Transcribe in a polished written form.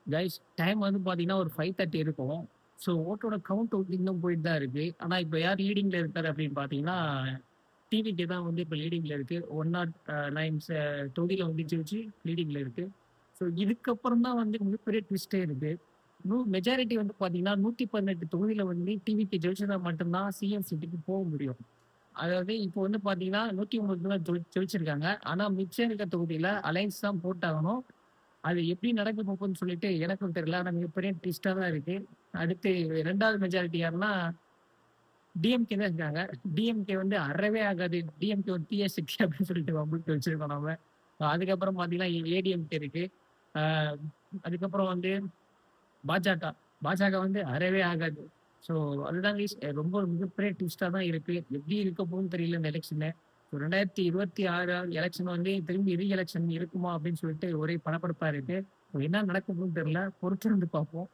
Guys time வந்து பார்த்தீங்கன்னா, ஒரு 5:30 இருக்கும். ஸோ ஓட்டோட கவுண்ட் இன்னும் போயிட்டு தான் இருக்கு. ஆனா, இப்ப யார் லீடிங்ல இருக்காரு அப்படின்னு பார்த்தீங்கன்னா, டிவிகே தான் வந்து இப்ப லீடிங்ல இருக்கு. 109 தொகுதியில வந்து ஜெயிச்சு லீடிங்ல இருக்கு. ஸோ இதுக்கப்புறம் தான் வந்து மிகப்பெரிய ட்விஸ்ட்டே இருக்கு. மெஜாரிட்டி வந்து பார்த்தீங்கன்னா, 118 தொகுதியில வந்து டிவிகே ஜெயிச்சா மட்டும் தான் சிஎம் சீட்டுக்கு போக முடியும். அதாவது இப்போ வந்து பார்த்தீங்கன்னா, 109 தான் ஜெயிச்சிருக்காங்க. ஆனா மிச்சம் இருக்க தொகுதியில அலையன்ஸ் தான் போட்டாகணும். அது எப்படி நடக்க போகுதுன்னு சொல்லிட்டு எனக்கும் தெரியல. ஆனா மிகப்பெரிய ட்விஸ்ட்டா தான் இருக்கு. அடுத்து 2வது மெஜாரிட்டி யாருன்னா, டிஎம்கே தான் இருக்காங்க. டிஎம்கே வந்து அறவே ஆகாது. டிஎம்கே ஒரு தீய சக்தி அப்படின்னு சொல்லிட்டு வம்பிழுத்து வச்சிருக்கோம் நம்ம. அதுக்கப்புறம் பார்த்தீங்கன்னா, ஏடிஎம்கே இருக்கு. அ அதுக்கப்புறம் வந்து பாஜக. பாஜக வந்து அறவே ஆகாது. ஸோ அதுதான் கைஸ் ரொம்ப மிகப்பெரிய ட்விஸ்ட்டா தான் இருக்கு. எப்படி இருக்க போகுதுன்னு தெரியல இந்த எலக்ஷனு. 2026 எலக்ஷன் வந்து திரும்பி எலக்ஷன் இருக்குமா அப்படின்னு சொல்லிட்டு ஒரே படபடப்பா இருக்கு. என்ன நடக்க போகுதுன்னு தெரியல. பொறுத்திருந்து பார்ப்போம்.